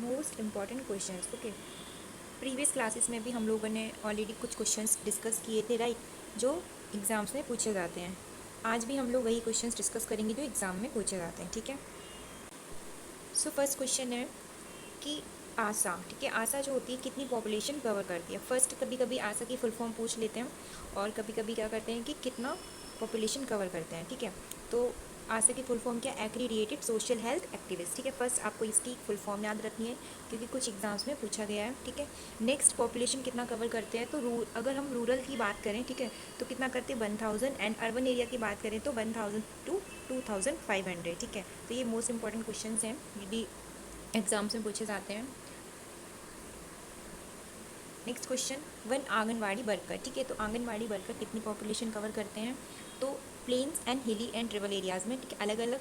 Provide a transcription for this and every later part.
Most important questions. Okay, previous classes में भी हम लोगों ने ऑलरेडी कुछ क्वेश्चंस डिस्कस किए थे, राइट, जो एग्ज़ाम्स में पूछे जाते हैं। आज भी हम लोग वही क्वेश्चंस डिस्कस करेंगे जो एग्ज़ाम में पूछे जाते हैं, ठीक है। सो फर्स्ट क्वेश्चन है कि आशा, ठीक है, आशा जो होती है कितनी पॉपुलेशन कवर करती है। फर्स्ट कभी कभी आशा की फुल फॉर्म पूछ लेते हैं और कभी कभी क्या करते हैं कि कितना पॉपुलेशन कवर करते हैं, ठीक है। तो आशा की फुल फॉर्म क्या, एग्रीगेटेड सोशल हेल्थ एक्टिविस्ट, ठीक है। फर्स्ट आपको इसकी फुल फॉर्म याद रखनी है क्योंकि कुछ एग्जाम्स में पूछा गया है, ठीक है। नेक्स्ट, पॉपुलेशन कितना कवर करते हैं, तो अगर हम रूरल की बात करें, ठीक है, तो कितना करते हैं 1000, एंड अर्बन एरिया की बात करें तो 1000 टू 2500, ठीक है। तो ये मोस्ट इंपॉर्टेंट क्वेश्चन हैं, ये भी एग्जाम्स में पूछे जाते हैं। Next question, one anganwadi worker, ठीक है, तो आंगनवाड़ी वर्कर कितनी पॉपुलेशन कवर करते हैं, तो plains and hilly and tribal areas में, ठीक है, अलग अलग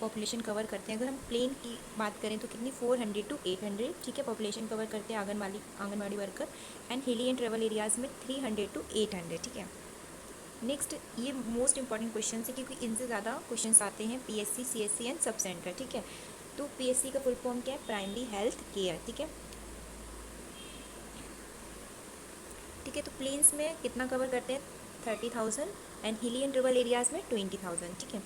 पॉपुलेशन कवर करते हैं। अगर हम प्लेन की बात करें तो कितनी 400 to 800, ठीक है, पॉपुलेशन कवर करते हैं anganwadi worker, and hilly and tribal areas में 300 to 800, ठीक है। नेक्स्ट, ये मोस्ट इंपॉर्टेंट क्वेश्चन है क्योंकि इनसे ज़्यादा क्वेश्चन आते हैं PSC, CSC and sub centre, ठीक है। तो पीएससी का फुल फॉर्म क्या है, प्राइमरी हेल्थ केयर, ठीक है। ठीक है, तो प्लेन्स में कितना कवर करते हैं 30,000, and hilly and tribal areas में 20,000, ठीक है।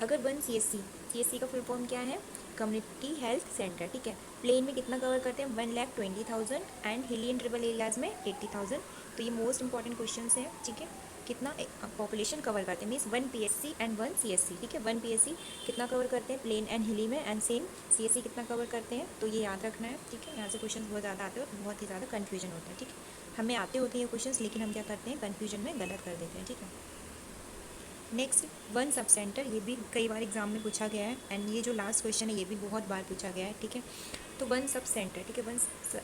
अगर वन सीएससी का फुल फॉर्म क्या है, कम्युनिटी हेल्थ सेंटर, ठीक है। प्लेन में कितना कवर करते हैं 1,20,000, and hilly and tribal areas में 80,000। तो ये मोस्ट इंपॉर्टेंट क्वेश्चन हैं, ठीक है। कितना पॉपुलेशन कवर करते हैं, means one PSC and one CSC, ठीक है। वन पीएससी कितना कवर करते हैं प्लेन एंड हिली में, एंड सेम सीएससी कितना कवर करते हैं, तो ये याद रखना है, ठीक है। यहाँ से क्वेश्चन बहुत ज़्यादा आते हैं और बहुत ही ज़्यादा कन्फ्यूजन होता है, ठीक है। हमें आते होते हैं ये क्वेश्चन, लेकिन हम क्या करते हैं, कन्फ्यूजन में गलत कर देते हैं, ठीक है। नेक्स्ट, वन सब सेंटर, ये भी कई बार एग्जाम में पूछा गया है, एंड ये जो लास्ट क्वेश्चन है ये भी बहुत बार पूछा गया है, ठीक है। तो वन सब सेंटर, ठीक है,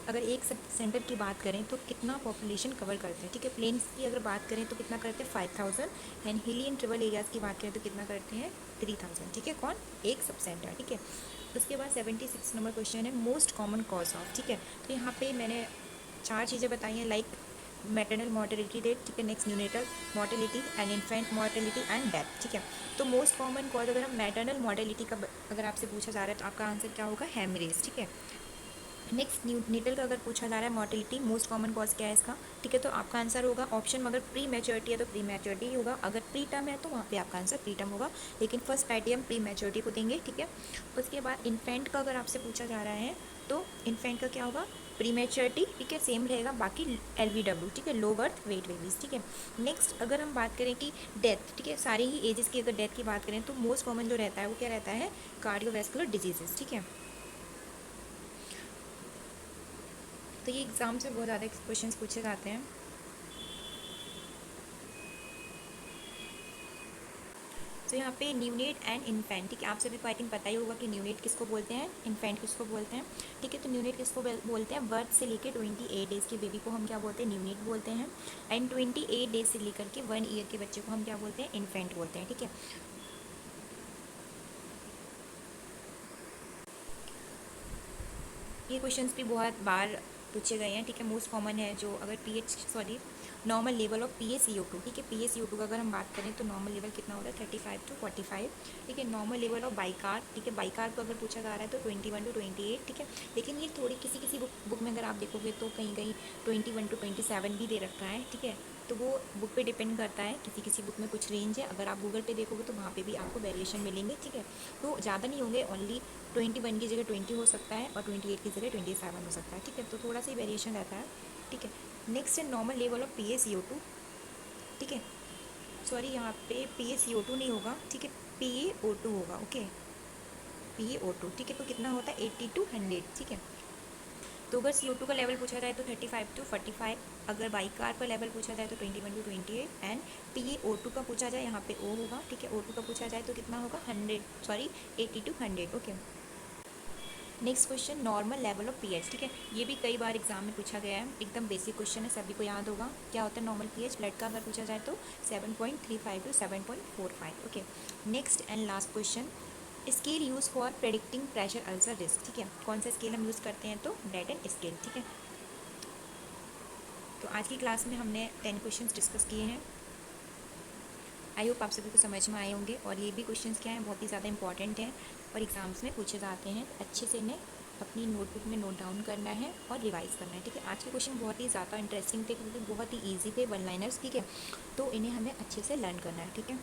अगर एक सब सेंटर की बात करें तो कितना पॉपुलेशन कवर करते हैं, ठीक है। प्लेन्स की अगर बात करें तो कितना करते हैं 5000, and hilly and tribal areas की बात करें तो कितना करते हैं 3000, ठीक है। कौन, एक सब सेंटर, ठीक है। उसके बाद 76 नंबर क्वेश्चन है मोस्ट कॉमन कॉज ऑफ, ठीक है। तो यहाँ पे मैंने 4 चीज़ें बताई हैं, लाइक मैटरनल मॉर्टेलिटी रेट, ठीक है, next neonatal mortality and infant mortality and death, ठीक है। तो मोस्ट कॉमन कॉज अगर हम मैटरनल मॉर्टेलिटी का अगर आपसे पूछा जा रहा है तो आपका आंसर क्या होगा, हेमरेज, ठीक है। नेक्स्ट, न्यूनेटल का अगर पूछा जा रहा है मॉर्टेलिटी, मोस्ट कॉमन कॉज क्या है इसका, ठीक है, तो आपका आंसर होगा ऑप्शन, अगर प्री मैच्योरिटी है तो प्री मैच्योरिटी ही होगा, अगर प्री टर्म है तो वहाँ पे आपका आंसर प्री टर्म होगा, लेकिन फर्स्ट प्रायोरिटी हम प्री मैच्योरिटी को देंगे, ठीक है। उसके बाद इन्फेंट का अगर आपसे पूछा जा रहा है तो इन्फेंट का क्या होगा, प्री मैच्योरिटी, ठीक है, सेम रहेगा, बाकी LBW, ठीक है, लो बर्थ वेट बेबीज, ठीक है। नेक्स्ट, अगर हम बात करें कि डेथ, ठीक है, सारी ही एजेस की अगर डेथ की बात करें तो मोस्ट कॉमन जो रहता है वो क्या रहता है, कार्डियोवैस्कुलर डिजीजेस, ठीक है। तो ये एग्जाम से बहुत ज़्यादा क्वेश्चन पूछे जाते हैं। तो यहाँ पे न्यूनेट एंड इन्फेंट, ठीक है, आप सभी को आई थिंक पता ही होगा कि न्यूनेट किसको बोलते हैं, इन्फेंट किसको बोलते हैं, ठीक है। तो न्यूनेट किसको बोलते हैं, बर्थ से लेकर 28 डेज़ के बेबी को हम क्या बोलते हैं, न्यूनेट बोलते हैं, एंड 28 डेज से लेकर के 1 ईयर के बच्चे को हम क्या बोलते हैं, इन्फेंट बोलते हैं, ठीक है। ये क्वेश्चंस भी बहुत बार पूछे गए हैं, ठीक है। मोस्ट कॉमन है जो, अगर नॉर्मल लेवल ऑफ PaCO2, ठीक है, PaCO2 का अगर हम बात करें तो नॉर्मल लेवल कितना होता है 35 to 45, ठीक है। नॉर्मल लेवल ऑफ बाइकार्ब, ठीक है, बाइकार्ब को अगर पूछा जा रहा है तो 21 to 28, ठीक है। लेकिन ये थोड़ी किसी बुक में अगर आप देखोगे तो कहीं कहीं 21 to 27 भी दे रखा है, ठीक है। तो वो बुक पे डिपेंड करता है, किसी बुक में कुछ रेंज है, अगर आप गूगल पे देखोगे तो वहाँ पे भी आपको वेरिएशन मिलेंगे, ठीक है। तो ज़्यादा नहीं होंगे, ओनली 21 की जगह 20 हो सकता है और 28 की जगह 27 हो सकता है, ठीक है। तो थोड़ा सा ही वेरिएशन रहता है, ठीक है। नेक्स्ट है नॉर्मल लेवल ऑफ PaCO2, ठीक है, सॉरी यहाँ पे PaCO2 नहीं होगा, ठीक है, PaO2 होगा, ओके, PaO2, ठीक है। तो कितना होता है 80 to 100, ठीक है। तो अगर CO2 का लेवल पूछा जाए तो 35 to 45, अगर बाइकार्ब का लेवल पूछा जाए तो 21 to 28, एंड PaO2 का पूछा जाए यहाँ पे O होगा, ठीक है, O2 का पूछा जाए तो कितना होगा 80 to 100, okay. Next question, normal level of pH, ठीक है, ये भी कई बार एग्जाम में पूछा गया है, एकदम बेसिक क्वेश्चन है, सभी को याद होगा क्या होता है नॉर्मल पीएच। ब्लड का अगर पूछा जाए तो 7.35 to 7.45, okay. Next and last question, scale use for predicting pressure ulcer risk, ठीक है, कौन सा स्केल हम यूज़ करते हैं तो डेटन स्केल, ठीक है। तो आज की क्लास में हमने 10 क्वेश्चन डिस्कस किए हैं, आई होप आप सभी को समझ में आए होंगे, और ये भी क्वेश्चंस क्या हैं, बहुत ही ज़्यादा इंपॉर्टेंट हैं और एग्ज़ाम्स में पूछे जाते हैं, अच्छे से इन्हें अपनी नोटबुक में नोट डाउन करना है और रिवाइज करना है, ठीक है। आज के क्वेश्चन बहुत ही ज़्यादा इंटरेस्टिंग थे क्योंकि बहुत ही ईजी थे, वन लाइनर्स, ठीक है। तो इन्हें हमें अच्छे से लर्न करना है, ठीक है।